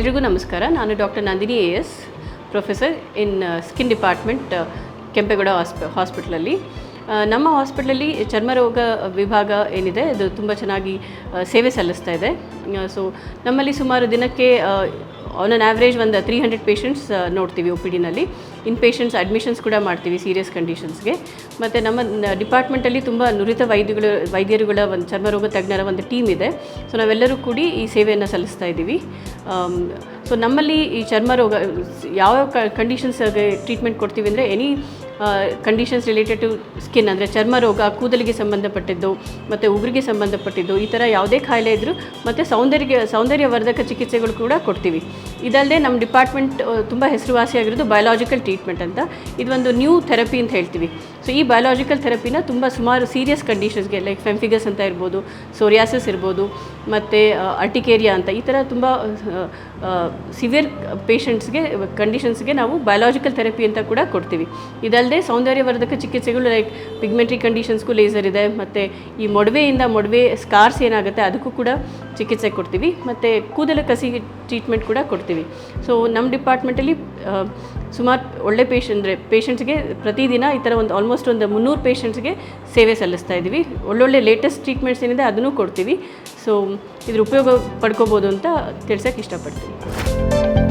ಎಲ್ರಿಗೂ ನಮಸ್ಕಾರ. ನಾನು doctor Nandini AS, professor in skin department, Kempegowda ಹಾಸ್ಪಿಟಲಲ್ಲಿ. ನಮ್ಮ ಹಾಸ್ಪಿಟಲಲ್ಲಿ ಚರ್ಮರೋಗ ವಿಭಾಗ ಏನಿದೆ ಅದು ತುಂಬ ಚೆನ್ನಾಗಿ ಸೇವೆ ಸಲ್ಲಿಸ್ತಾ ಇದೆ. ಸೊ ನಮ್ಮಲ್ಲಿ ಸುಮಾರು ದಿನಕ್ಕೆ ಆನ್ ಆನ್ ಆ್ಯಾವ್ರೇಜ್ ಒಂದು 300 ಪೇಷಂಟ್ಸ್ ನೋಡ್ತೀವಿ OPDನಲ್ಲಿ. ಇನ್ ಪೇಷಂಟ್ಸ್ ಅಡ್ಮಿಷನ್ಸ್ ಕೂಡ ಮಾಡ್ತೀವಿ ಸೀರಿಯಸ್ ಕಂಡೀಷನ್ಸ್ಗೆ. ಮತ್ತು ನಮ್ಮ ಡಿಪಾರ್ಟ್ಮೆಂಟಲ್ಲಿ ತುಂಬ ನುರಿತ ವೈದ್ಯರುಗಳ ಒಂದು ಚರ್ಮರೋಗ ತಜ್ಞರ ಒಂದು ಟೀಮ್ ಇದೆ. ಸೊ ನಾವೆಲ್ಲರೂ ಕೂಡಿ ಈ ಸೇವೆಯನ್ನು ಸಲ್ಲಿಸ್ತಾ ಇದ್ದೀವಿ. ಸೊ ನಮ್ಮಲ್ಲಿ ಈ ಚರ್ಮರೋಗ ಯಾವ ಕಂಡೀಷನ್ಸ್ಗೆ ಟ್ರೀಟ್ಮೆಂಟ್ ಕೊಡ್ತೀವಿ ಅಂದರೆ any conditions related to skin, ಅಂದರೆ ಚರ್ಮರೋಗ, ಕೂದಲಿಗೆ ಸಂಬಂಧಪಟ್ಟಿದ್ದು ಮತ್ತು ಉಗುರಿಗೆ ಸಂಬಂಧಪಟ್ಟಿದ್ದು, ಈ ಥರ ಯಾವುದೇ ಕಾಯಿಲೆ ಇದ್ದರೂ ಮತ್ತು ಸೌಂದರ್ಯವರ್ಧಕ ಚಿಕಿತ್ಸೆಗಳು ಕೂಡ ಕೊಡ್ತೀವಿ. ಇದಲ್ಲದೆ ನಮ್ಮ ಡಿಪಾರ್ಟ್ಮೆಂಟ್ ತುಂಬ ಹೆಸರುವಾಸಿಯಾಗಿರೋದು ಬಯೋಲಾಜಿಕಲ್ ಟ್ರೀಟ್ಮೆಂಟ್ ಅಂತ. ಇದೊಂದು ನ್ಯೂ ಥೆರಪಿ ಅಂತ ಹೇಳ್ತೀವಿ. ಸೊ ಈ ಬಯೋಲಾಜಿಕಲ್ ಥೆರಪಿನ ಸುಮಾರು ಸೀರಿಯಸ್ ಕಂಡೀಷನ್ಸ್ಗೆ ಲೈಕ್ ಫೆಂಫಿಗಸ್ ಅಂತ ಇರ್ಬೋದು, ಸೋರಿಯಾಸಿಸ್ ಇರ್ಬೋದು, ಮತ್ತು ಅರ್ಟಿಕೇರಿಯಾ ಅಂತ ಈ ಥರ ತುಂಬ ಸಿವಿಯರ್ ಪೇಷಂಟ್ಸ್ಗೆ ಕಂಡೀಷನ್ಸ್ಗೆ ನಾವು ಬಯೋಲಾಜಿಕಲ್ ಥೆರಪಿ ಅಂತ ಕೂಡ ಕೊಡ್ತೀವಿ. ಇದಲ್ಲದೆ ಸೌಂದರ್ಯವರ್ಧಕ ಚಿಕಿತ್ಸೆಗಳು ಲೈಕ್ ಪಿಗ್ಮೆಂಟ್ರಿ ಕಂಡೀಷನ್ಸ್ಗೂ ಲೇಸರ್ ಇದೆ, ಮತ್ತು ಈ ಮೊಡವೆ ಸ್ಕಾರ್ಸ್ ಏನಾಗುತ್ತೆ ಅದಕ್ಕೂ ಕೂಡ ಚಿಕಿತ್ಸೆ ಕೊಡ್ತೀವಿ, ಮತ್ತು ಕೂದಲ ಕಸಿಗೆ ಟ್ರೀಟ್ಮೆಂಟ್ ಕೂಡ ಕೊಡ್ತೀವಿ. ಸೊ ನಮ್ಮ ಡಿಪಾರ್ಟ್ಮೆಂಟಲ್ಲಿ ಸುಮಾರು ಒಳ್ಳೆ ಪೇಷಂಟ್ಸ್ಗೆ ಪ್ರತಿದಿನ ಈ ಥರ ಆಲ್ಮೋಸ್ಟ್ ಒಂದು 300 ಪೇಷಂಟ್ಸ್ಗೆ ಸೇವೆ ಸಲ್ಲಿಸ್ತಾ ಇದ್ದೀವಿ. ಒಳ್ಳೊಳ್ಳೆ ಲೇಟೆಸ್ಟ್ ಟ್ರೀಟ್ಮೆಂಟ್ಸ್ ಏನಿದೆ ಅದನ್ನು ಕೊಡ್ತೀವಿ. ಸೊ ಇದ್ರ ಉಪಯೋಗ ಪಡ್ಕೋಬೋದು ಅಂತ ತಿಳ್ಸೋಕ್ಕೆ ಇಷ್ಟಪಡ್ತೀನಿ.